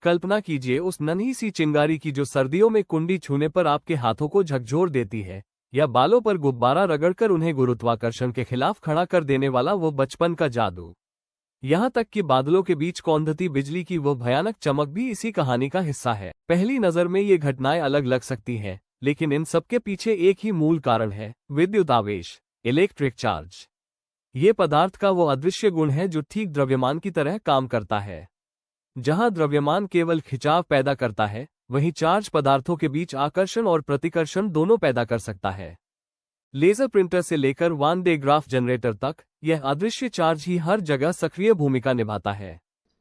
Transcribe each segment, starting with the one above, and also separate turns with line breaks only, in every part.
कल्पना कीजिए उस नन्ही सी चिंगारी की जो सर्दियों में कुंडी छूने पर आपके हाथों को झकझोर देती है, या बालों पर गुब्बारा रगड़कर उन्हें गुरुत्वाकर्षण के खिलाफ खड़ा कर देने वाला वो बचपन का जादू। यहाँ तक कि बादलों के बीच कौंधती बिजली की वो भयानक चमक भी इसी कहानी का हिस्सा है। पहली नजर में ये घटनाएं अलग लग सकती हैं, लेकिन इन सबके पीछे एक ही मूल कारण है, विद्युत आवेश, इलेक्ट्रिक चार्ज। ये पदार्थ का वो अदृश्य गुण है जो ठीक द्रव्यमान की तरह काम करता है। जहां द्रव्यमान केवल खिंचाव पैदा करता है, वहीं चार्ज पदार्थों के बीच आकर्षण और प्रतिकर्षण दोनों पैदा कर सकता है। लेजर प्रिंटर से लेकर वान डे ग्राफ जनरेटर तक, यह अदृश्य चार्ज ही हर जगह सक्रिय भूमिका निभाता है।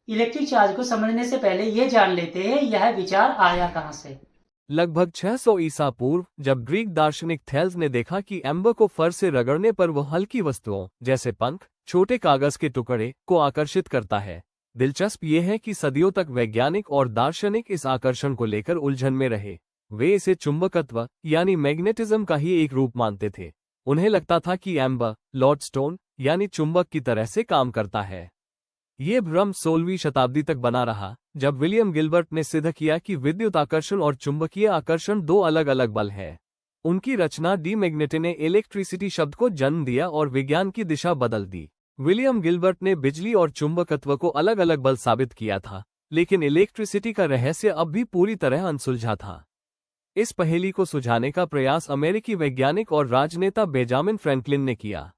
इलेक्ट्रिक चार्ज को समझने से पहले ये जान लेते हैं यह विचार आया कहां से।
लगभग 600 ईसा पूर्व, जब ग्रीक दार्शनिक थेल्स ने देखा कि एम्बर को फर से रगड़ने पर वो हल्की वस्तुओं जैसे पंख, छोटे कागज के टुकड़े को आकर्षित करता है। दिलचस्प ये है कि सदियों तक वैज्ञानिक और दार्शनिक इस आकर्षण को लेकर उलझन में रहे। वे इसे चुंबकत्व यानी मैग्नेटिज्म का ही एक रूप मानते थे। उन्हें लगता था कि एम्बर लॉडस्टोन यानी चुंबक की तरह से काम करता है। ये भ्रम 16वीं शताब्दी तक बना रहा, जब विलियम गिलबर्ट ने सिद्ध किया कि विद्युत आकर्षण और चुंबकीय आकर्षण दो अलग अलग बल हैं। उनकी रचना डी मैग्नेटे ने इलेक्ट्रिसिटी शब्द को जन्म दिया और विज्ञान की दिशा बदल दी। विलियम गिलबर्ट ने बिजली और चुंबकत्व को अलग अलग बल साबित किया था, लेकिन इलेक्ट्रिसिटी का रहस्य अब भी पूरी तरह अनसुलझा था। इस पहेली को सुलझाने का प्रयास अमेरिकी वैज्ञानिक और राजनेता बेंजामिन फ्रैंकलिन ने किया।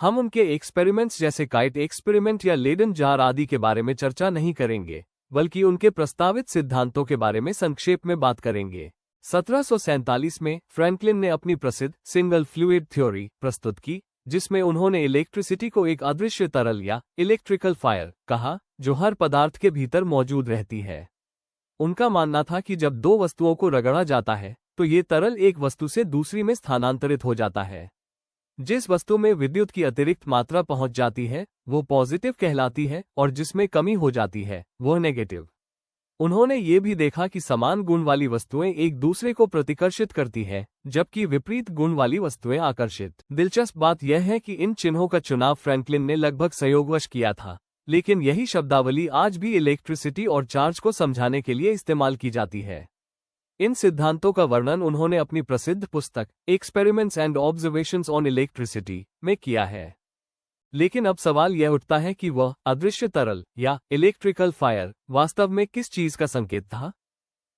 हम उनके एक्सपेरिमेंट्स जैसे काइट एक्सपेरिमेंट या लेडन जार आदि के बारे में चर्चा नहीं करेंगे, बल्कि उनके प्रस्तावित सिद्धांतों के बारे में संक्षेप में बात करेंगे। 1747 में फ्रैंकलिन ने अपनी प्रसिद्ध सिंगल फ्लूइड थ्योरी प्रस्तुत की, जिसमें उन्होंने इलेक्ट्रिसिटी को एक अदृश्य तरल या इलेक्ट्रिकल फायर कहा, जो हर पदार्थ के भीतर मौजूद रहती है। उनका मानना था कि जब दो वस्तुओं को रगड़ा जाता है, तो ये तरल एक वस्तु से दूसरी में स्थानांतरित हो जाता है। जिस वस्तु में विद्युत की अतिरिक्त मात्रा पहुंच जाती है, वो पॉजिटिव कहलाती है, और जिसमें कमी हो जाती है, वो नेगेटिव। उन्होंने ये भी देखा कि समान गुण वाली वस्तुएं एक दूसरे को प्रतिकर्षित करती हैं, जबकि विपरीत गुण वाली वस्तुएं आकर्षित। दिलचस्प बात यह है कि इन चिन्हों का चुनाव फ्रैंकलिन ने लगभग संयोगवश किया था, लेकिन यही शब्दावली आज भी इलेक्ट्रिसिटी और चार्ज को समझाने के लिए इस्तेमाल की जाती है। इन सिद्धांतों का वर्णन उन्होंने अपनी प्रसिद्ध पुस्तक experiments and observations on electricity में किया है। लेकिन अब सवाल यह उठता है कि वह अदृश्य तरल या इलेक्ट्रिकल फायर वास्तव में किस चीज का संकेत था?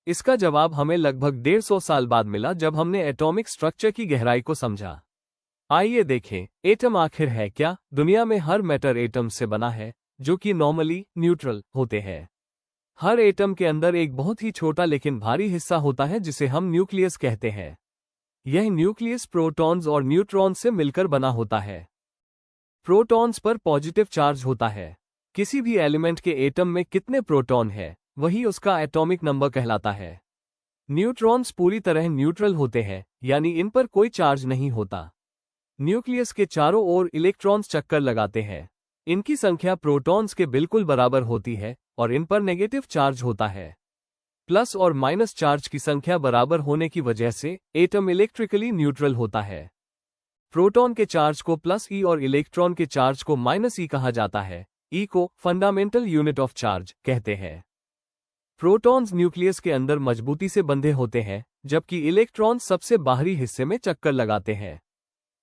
इसका जवाब हमें लगभग 150 साल बाद मिला, जब हमने एटॉमिक स्ट्रक्चर की गहराई को समझा। आइए देखें, एटम आखिर है क्या? दुनिया में हर मैटर एटम से बना है, जो कि नॉर्मली न्यूट्रल होते हैं। हर एटम के अंदर एक बहुत ही छोटा लेकिन भारी हिस्सा होता है जिसे हम न्यूक्लियस कहते हैं। यह न्यूक्लियस प्रोटॉन्स और न्यूट्रॉन्स से मिलकर बना होता है। प्रोटॉन्स पर पॉजिटिव चार्ज होता है। किसी भी एलिमेंट के एटम में कितने प्रोटॉन है, वही उसका एटॉमिक नंबर कहलाता है। न्यूट्रॉन्स पूरी तरह न्यूट्रल होते हैं, यानी इन पर कोई चार्ज नहीं होता। न्यूक्लियस के चारों ओर इलेक्ट्रॉन्स चक्कर लगाते हैं। इनकी संख्या प्रोटॉन्स के बिल्कुल बराबर होती है, और इन पर नेगेटिव चार्ज होता है। प्लस और माइनस चार्ज की संख्या बराबर होने की वजह से एटम इलेक्ट्रिकली न्यूट्रल होता है। प्रोटॉन के चार्ज को प्लस ई और इलेक्ट्रॉन के चार्ज को माइनस ई कहा जाता है। ई को फंडामेंटल यूनिट ऑफ चार्ज कहते हैं। प्रोटॉन्स न्यूक्लियस के अंदर मजबूती से बंधे होते हैं, जबकि इलेक्ट्रॉन्स सबसे बाहरी हिस्से में चक्कर लगाते हैं।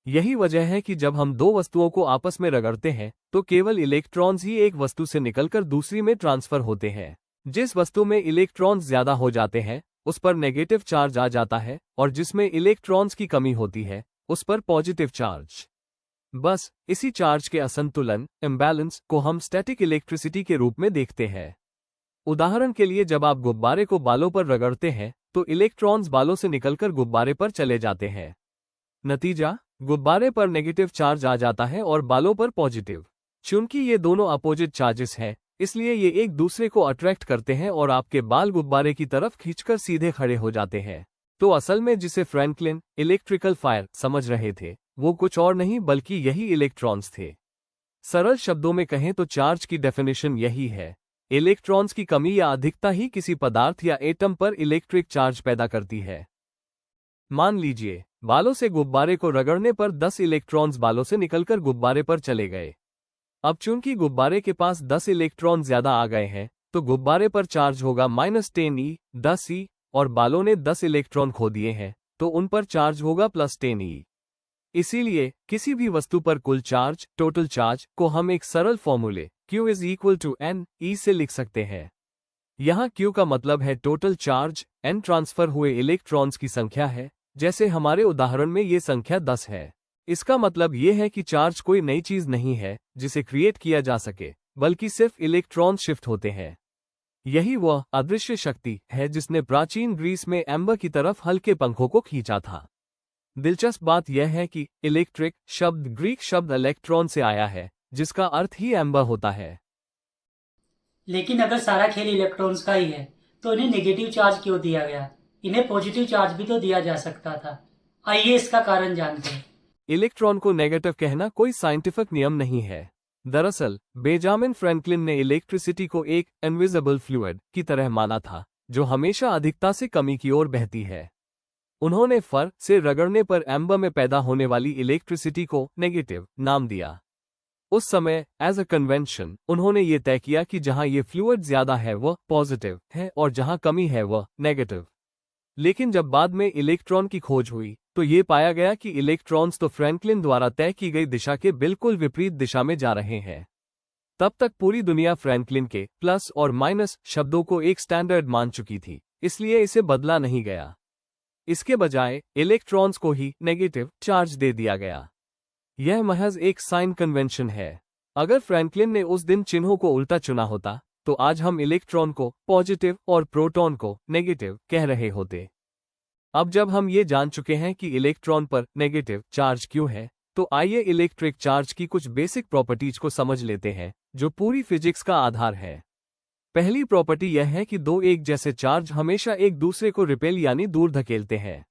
यही वजह है कि जब हम दो वस्तुओं को आपस में रगड़ते हैं, तो केवल इलेक्ट्रॉन्स ही एक वस्तु से निकलकर दूसरी में ट्रांसफर होते हैं। जिस वस्तु में इलेक्ट्रॉन्स ज्यादा हो जाते हैं, उस पर नेगेटिव चार्ज आ जाता है, और जिसमें इलेक्ट्रॉन्स की कमी होती है, उस पर पॉजिटिव चार्ज। बस इसी चार्ज के असंतुलन इम्बैलेंस को हम स्टैटिक इलेक्ट्रिसिटी के रूप में देखते हैं। उदाहरण के लिए, जब आप गुब्बारे को बालों पर रगड़ते हैं, तो इलेक्ट्रॉन्स बालों से निकलकर गुब्बारे पर चले जाते हैं। नतीजा, गुब्बारे पर नेगेटिव चार्ज आ जाता है और बालों पर पॉजिटिव। चूंकि ये दोनों अपोजिट चार्जेस हैं, इसलिए ये एक दूसरे को अट्रैक्ट करते हैं और आपके बाल गुब्बारे की तरफ खींचकर सीधे खड़े हो जाते हैं। तो असल में जिसे फ्रैंकलिन इलेक्ट्रिकल फायर समझ रहे थे, वो कुछ और नहीं बल्कि यही इलेक्ट्रॉन्स थे। सरल शब्दों में कहें तो चार्ज की डेफिनेशन यही है, इलेक्ट्रॉन्स की कमी या अधिकता ही किसी पदार्थ या एटम पर इलेक्ट्रिक चार्ज पैदा करती है। मान लीजिए, बालों से गुब्बारे को रगड़ने पर 10 इलेक्ट्रॉन्स बालों से निकलकर गुब्बारे पर चले गए। अब चूंकि गुब्बारे के पास 10 इलेक्ट्रॉन ज्यादा आ गए हैं, तो गुब्बारे पर चार्ज होगा -10e 10e, और बालों ने 10 इलेक्ट्रॉन खो दिए हैं तो उन पर चार्ज होगा +10e। इसीलिए किसी भी वस्तु पर कुल चार्ज, टोटल चार्ज, को हम एक सरल फॉर्मूले Q is equal to NE से लिख सकते हैं। यहाँ Q का मतलब है टोटल चार्ज, N ट्रांसफर हुए इलेक्ट्रॉन्स की संख्या है, जैसे हमारे उदाहरण में ये संख्या 10 है। इसका मतलब ये है कि चार्ज कोई नई चीज नहीं है जिसे क्रिएट किया जा सके, बल्कि सिर्फ इलेक्ट्रॉन शिफ्ट होते हैं। यही वह अदृश्य शक्ति है जिसने प्राचीन ग्रीस में एम्बर की तरफ हल्के पंखों को खींचा था। दिलचस्प बात यह है कि इलेक्ट्रिक शब्द ग्रीक शब्द इलेक्ट्रॉन से आया है, जिसका अर्थ ही एम्बर होता है।
लेकिन अगर सारा खेल इलेक्ट्रॉन्स का ही है तो इन्हें नेगेटिव चार्ज क्यों दिया गया? इन्हें पॉजिटिव चार्ज भी तो दिया जा सकता था। आइए इसका कारण जानते हैं।
इलेक्ट्रॉन को नेगेटिव कहना कोई साइंटिफिक नियम नहीं है। दरअसल बेंजामिन फ्रैंकलिन ने इलेक्ट्रिसिटी को एक इनविजिबल फ्लूइड की तरह माना था, जो हमेशा अधिकता से कमी की ओर बहती है। उन्होंने फर से रगड़ने पर एम्बर में पैदा होने वाली इलेक्ट्रिसिटी को नेगेटिव नाम दिया। उस समय एज अ कन्वेंशन उन्होंने ये तय किया कि जहां ये फ्लूइड ज्यादा है वह पॉजिटिव है और जहां कमी है वह नेगेटिव। लेकिन जब बाद में इलेक्ट्रॉन की खोज हुई तो ये पाया गया कि इलेक्ट्रॉन्स तो फ्रैंकलिन द्वारा तय की गई दिशा के बिल्कुल विपरीत दिशा में जा रहे हैं। तब तक पूरी दुनिया फ्रैंकलिन के प्लस और माइनस शब्दों को एक स्टैंडर्ड मान चुकी थी, इसलिए इसे बदला नहीं गया। इसके बजाय इलेक्ट्रॉन्स को ही नेगेटिव चार्ज दे दिया गया। यह महज एक साइन कन्वेंशन है। अगर फ्रैंकलिन ने उस दिन चिन्हों को उल्टा चुना होता तो आज हम इलेक्ट्रॉन को पॉजिटिव और प्रोटॉन को नेगेटिव कह रहे होते। अब जब हम ये जान चुके हैं कि इलेक्ट्रॉन पर नेगेटिव चार्ज क्यों है, तो आइए इलेक्ट्रिक चार्ज की कुछ बेसिक प्रॉपर्टीज को समझ लेते हैं जो पूरी फिजिक्स का आधार है। पहली प्रॉपर्टी यह है कि दो एक जैसे चार्ज हमेशा एक दूसरे को रिपेल यानी दूर धकेलते हैं,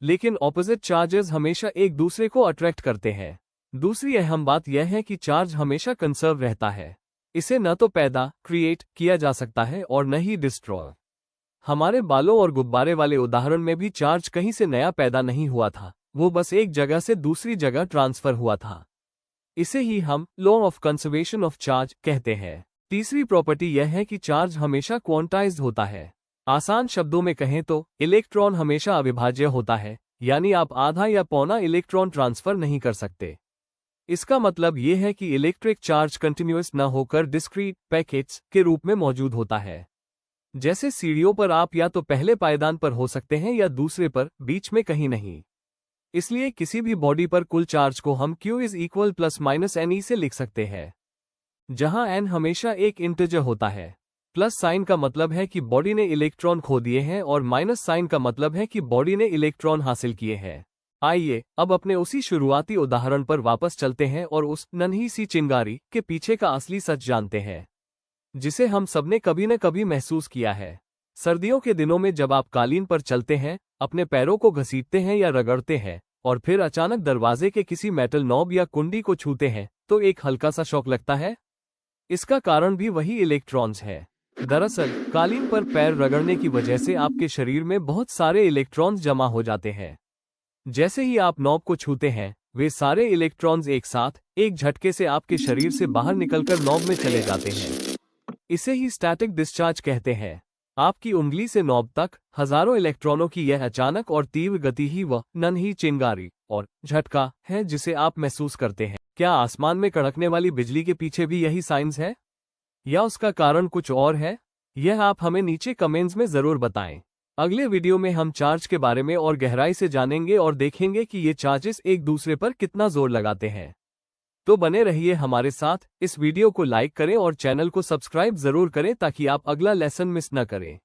लेकिन ऑपोजिट चार्जेस हमेशा एक दूसरे को अट्रैक्ट करते हैं। दूसरी अहम बात यह है कि चार्ज हमेशा कंसर्व रहता है। इसे न तो पैदा क्रिएट किया जा सकता है और न ही डिस्ट्रॉय। हमारे बालों और गुब्बारे वाले उदाहरण में भी चार्ज कहीं से नया पैदा नहीं हुआ था, वो बस एक जगह से दूसरी जगह ट्रांसफर हुआ था। इसे ही हम law of conservation of charge कहते हैं। तीसरी प्रॉपर्टी यह है कि चार्ज हमेशा क्वांटाइज्ड होता है। आसान शब्दों में कहें तो इलेक्ट्रॉन हमेशा अविभाज्य होता है, यानी आप आधा या पौना इलेक्ट्रॉन ट्रांसफर नहीं कर सकते। इसका मतलब यह है कि इलेक्ट्रिक चार्ज कंटिन्यूअस न होकर डिस्क्रीट पैकेट्स के रूप में मौजूद होता है। जैसे सीढ़ियों पर आप या तो पहले पायदान पर हो सकते हैं या दूसरे पर, बीच में कहीं नहीं। इसलिए किसी भी बॉडी पर कुल चार्ज को हम Q is equal plus minus NE से लिख सकते हैं, जहां N हमेशा एक इंटीजर होता है। प्लस साइन का मतलब है कि बॉडी ने इलेक्ट्रॉन खो दिए हैं और माइनस साइन का मतलब है कि बॉडी ने इलेक्ट्रॉन हासिल किए हैं। आइए अब अपने उसी शुरुआती उदाहरण पर वापस चलते हैं और उस नन्ही सी चिंगारी के पीछे का असली सच जानते हैं, जिसे हम सबने कभी न कभी महसूस किया है। सर्दियों के दिनों में जब आप कालीन पर चलते हैं, अपने पैरों को घसीटते हैं या रगड़ते हैं और फिर अचानक दरवाजे के किसी मेटल नॉब या कुंडी को छूते हैं, तो एक हल्का सा शॉक लगता है। इसका कारण भी वही इलेक्ट्रॉन्स है। दरअसल कालीन पर पैर रगड़ने की वजह से आपके शरीर में बहुत सारे इलेक्ट्रॉन्स जमा हो जाते हैं। जैसे ही आप नॉब को छूते हैं, वे सारे इलेक्ट्रॉन्स एक साथ एक झटके से आपके शरीर से बाहर निकलकर नॉब में चले जाते हैं। इसे ही स्टैटिक डिस्चार्ज कहते हैं। आपकी उंगली से नॉब तक हजारों इलेक्ट्रॉनों की यह अचानक और तीव्र गति ही वह नन्ही चिंगारी और झटका है जिसे आप महसूस करते हैं। क्या आसमान में कड़कने वाली बिजली के पीछे भी यही साइंस है, या उसका कारण कुछ और है? यह आप हमें नीचे कमेंट्स में जरूर बताएं। अगले वीडियो में हम चार्ज के बारे में और गहराई से जानेंगे और देखेंगे कि ये चार्जेस एक दूसरे पर कितना जोर लगाते हैं। तो बने रहिए हमारे साथ। इस वीडियो को लाइक करें और चैनल को सब्सक्राइब जरूर करें ताकि आप अगला लेसन मिस न करें।